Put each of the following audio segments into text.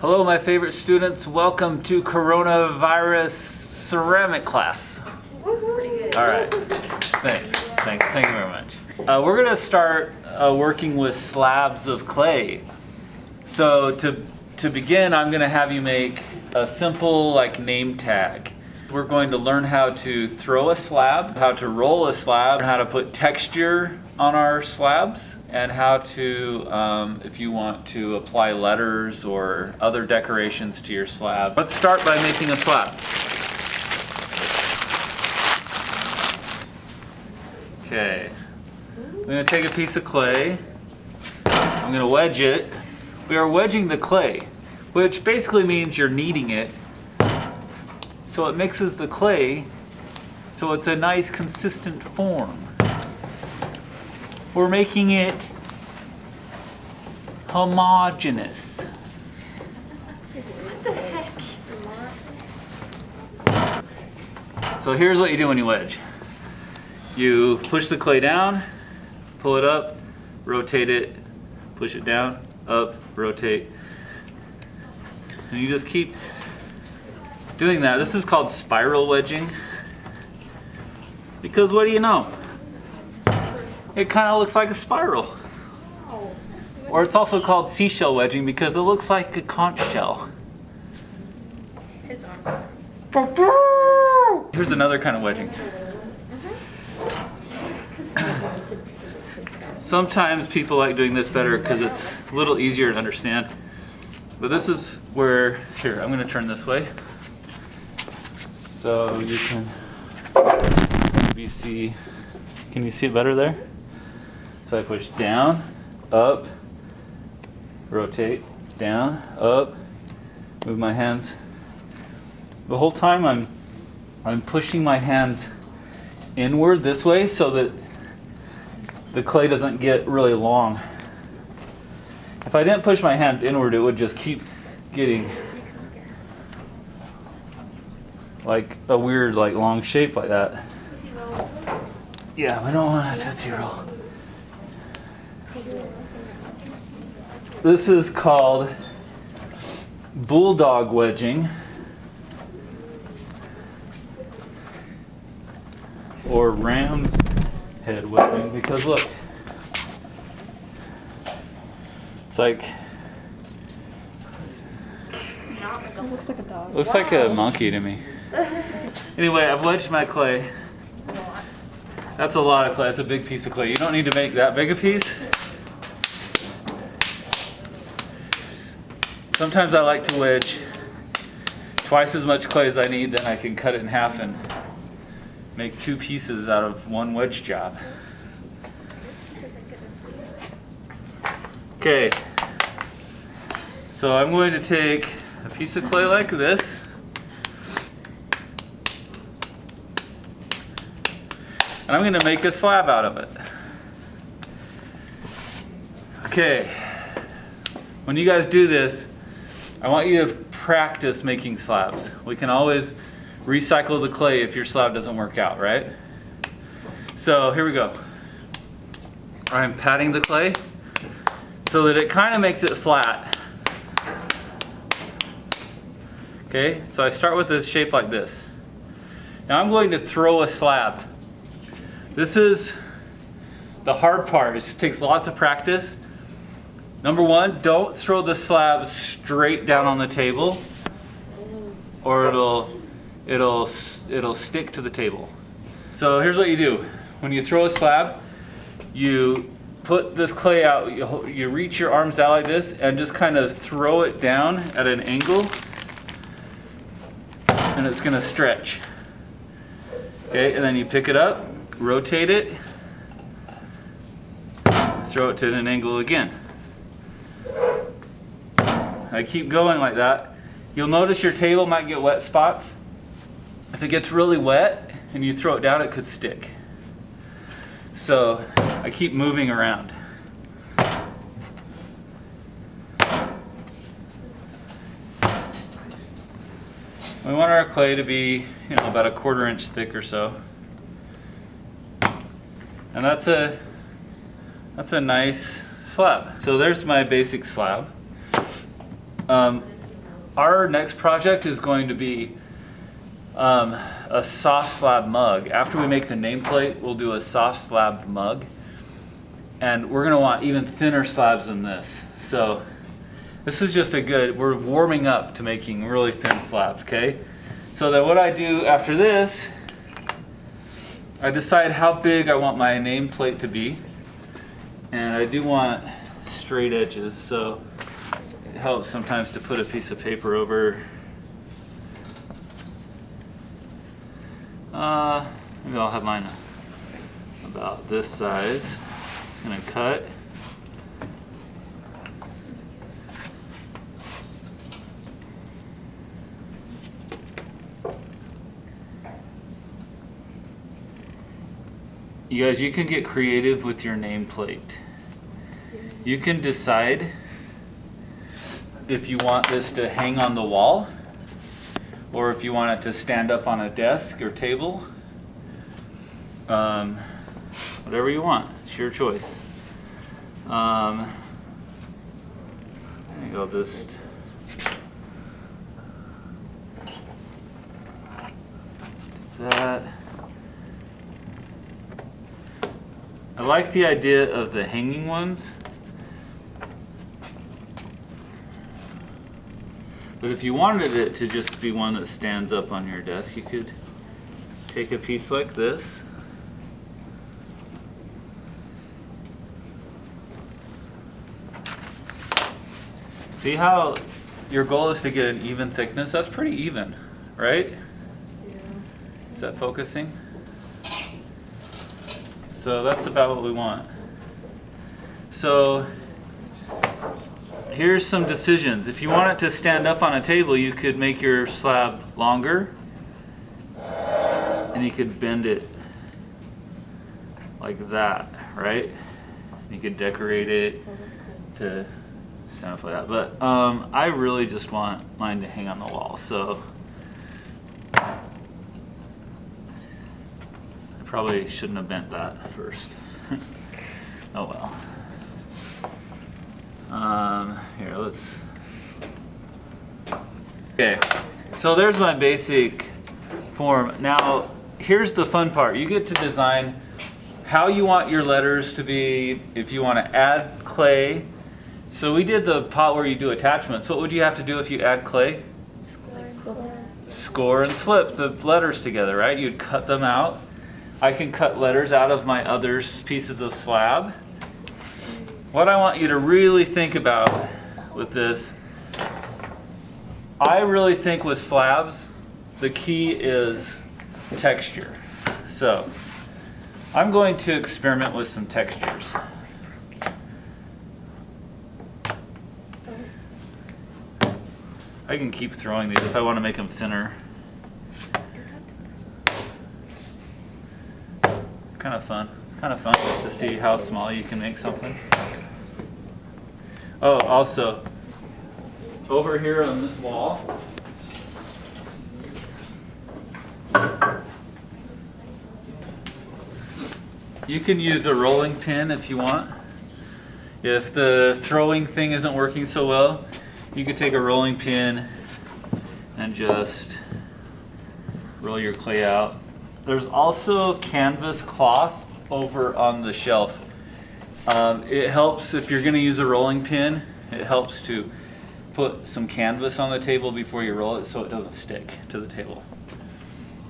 Hello, my favorite students. Welcome to coronavirus ceramic class. All right, thank you very much. We're gonna start working with slabs of clay. So to begin, I'm gonna have you make a simple name tag. We're going to learn how to throw a slab, how to roll a slab, how to put texture on our slabs, and how to, if you want to apply letters or other decorations to your slab. Let's start by making a slab. Okay, I'm going to take a piece of clay, I'm going to wedge it. We are wedging the clay, which basically means you're kneading it so it mixes the clay so it's a nice consistent form. We're making it homogeneous. What the heck? So here's what you do when you wedge. You push the clay down, pull it up, rotate it, push it down, up, rotate. And you just keep doing that. This is called spiral wedging. Because what do you know? It kind of looks like a spiral. Or it's also called seashell wedging because it looks like a conch shell. Here's another kind of wedging. Sometimes people like doing this better because it's a little easier to understand. But this is where, here, I'm going to turn this way. So you can maybe see, can you see it better there? So I push down, up, rotate, down, up, move my hands. The whole time I'm pushing my hands inward this way so that the clay doesn't get really long. If I didn't push my hands inward, it would just keep getting like a weird long shape like that. Yeah, we don't want a Tootsie Roll. This is called bulldog wedging or ram's head wedging because look, it's like, It looks like a dog. looks like a monkey to me. Anyway, I've wedged my clay. That's a lot of clay. That's a big piece of clay. You don't need to make that big a piece. Sometimes I like to wedge twice as much clay as I need, then I can cut it in half and make two pieces out of one wedge job. Okay, so I'm going to take a piece of clay like this. And I'm going to make a slab out of it. Okay, when you guys do this, I want you to practice making slabs. We can always recycle the clay if your slab doesn't work out, right? So here we go. I'm patting the clay so that it kind of makes it flat. Okay, so I start with a shape like this. Now I'm going to throw a slab. This is the hard part. It just takes lots of practice. Number one, don't throw the slab straight down on the table or it'll stick to the table. So here's what you do. When you throw a slab, you put this clay out, you reach your arms out like this and just kind of throw it down at an angle and it's gonna stretch. Okay, and then you pick it up, rotate it, throw it to an angle again. I keep going like that. You'll notice your table might get wet spots. If it gets really wet and you throw it down, it could stick. So I keep moving around. We want our clay to be, about a 1/4 inch thick or so. And that's a nice slab. So there's my basic slab. our next project is going to be a soft slab mug. After we make the nameplate, we'll do a soft slab mug. And we're gonna want even thinner slabs than this. So this is just we're warming up to making really thin slabs, okay? So then what I do after this, I decide how big I want my nameplate to be. And I do want straight edges, so it helps sometimes to put a piece of paper over. Maybe I'll have mine about this size. Just gonna cut. You guys, you can get creative with your nameplate. You can decide if you want this to hang on the wall or if you want it to stand up on a desk or table. Whatever you want, it's your choice. I think I'll just do that. I like the idea of the hanging ones. But if you wanted it to just be one that stands up on your desk, you could take a piece like this. See how your goal is to get an even thickness? That's pretty even, right? Yeah. Is that focusing? So that's about what we want. So here's some decisions. If you want it to stand up on a table, you could make your slab longer and you could bend it like that, right? You could decorate it to stand up like that. But I really just want mine to hang on the wall. So probably shouldn't have bent that first. Oh well. Here, let's. Okay, so there's my basic form. Now, here's the fun part. You get to design how you want your letters to be, if you want to add clay. So we did the pot where you do attachments. What would you have to do if you add clay? Score and slip the letters together, right? You'd cut them out. I can cut letters out of my other pieces of slab. What I want you to really think about with this, I really think with slabs, the key is texture. So I'm going to experiment with some textures. I can keep throwing these if I want to make them thinner. Kind of fun. It's kind of fun just to see how small you can make something. Oh, also, over here on this wall, you can use a rolling pin if you want. If the throwing thing isn't working so well, you could take a rolling pin and just roll your clay out. There's also canvas cloth over on the shelf. It helps if you're going to use a rolling pin. It helps to put some canvas on the table before you roll it so it doesn't stick to the table.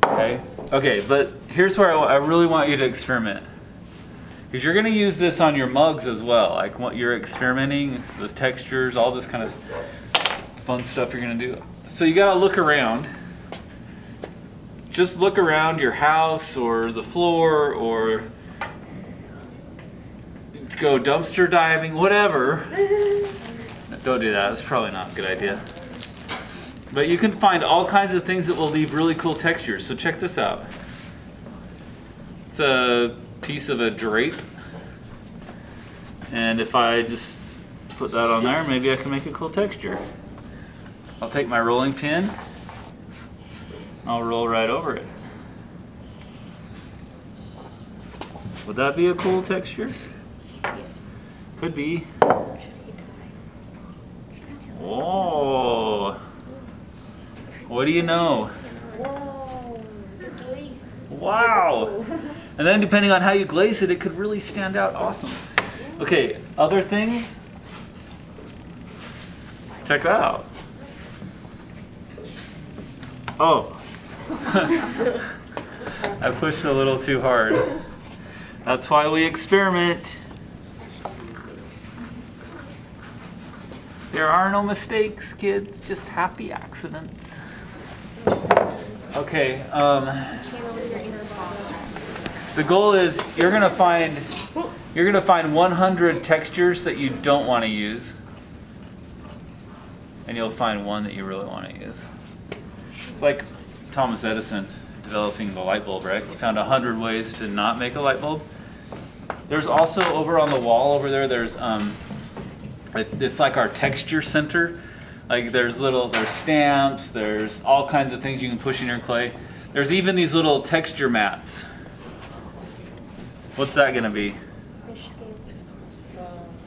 Okay? Okay, but here's where I really want you to experiment. Because you're going to use this on your mugs as well. Like what you're experimenting, those textures, all this kind of fun stuff you're going to do. So you got to look around. Just look around your house or the floor or go dumpster diving, whatever. Don't do that. It's probably not a good idea. But you can find all kinds of things that will leave really cool textures. So check this out. It's a piece of a drape. And if I just put that on there, maybe I can make a cool texture. I'll take my rolling pin. I'll roll right over it. Would that be a cool texture? Yes. Could be. Oh. What do you know? Whoa, it's lace. Wow! And then depending on how you glaze it, it could really stand out awesome. Okay, other things? Check that out. Oh. I pushed a little too hard. That's why we experiment. There are no mistakes, kids, just happy accidents. Okay, the goal is you're gonna find 100 textures that you don't want to use, and you'll find one that you really want to use. It's like Thomas Edison developing the light bulb, right? He found 100 ways to not make a light bulb. There's also over on the wall over there, there's it's like our texture center. Like there's stamps, there's all kinds of things you can push in your clay. There's even these little texture mats. What's that gonna be? Fish scales.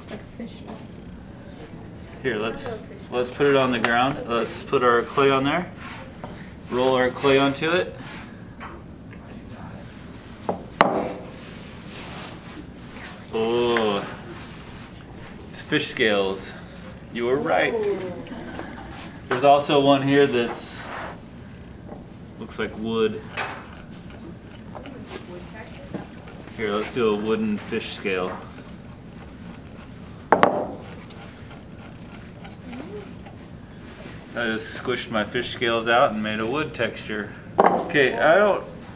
It's like fish. Here, let's put it on the ground. Let's put our clay on there. Roll our clay onto it. Oh, it's fish scales. You were right. There's also one here that's looks like wood. Here, let's do a wooden fish scale. I just squished my fish scales out and made a wood texture. Okay,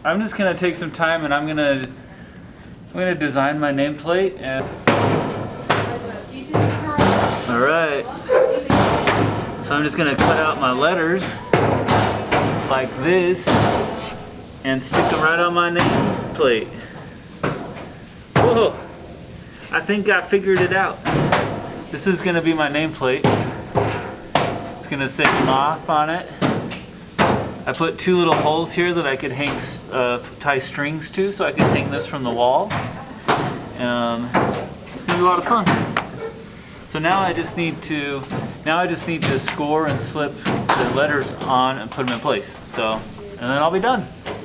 I'm just gonna take some time and I'm gonna design my nameplate and. All right. So I'm just gonna cut out my letters like this and stick them right on my nameplate. Whoa! I think I figured it out. This is gonna be my nameplate. It's gonna say Moff on it. I put 2 little holes here that I could hang, tie strings to, so I could hang this from the wall. It's gonna be a lot of fun. So now I just need to score and slip the letters on and put them in place. So, and then I'll be done.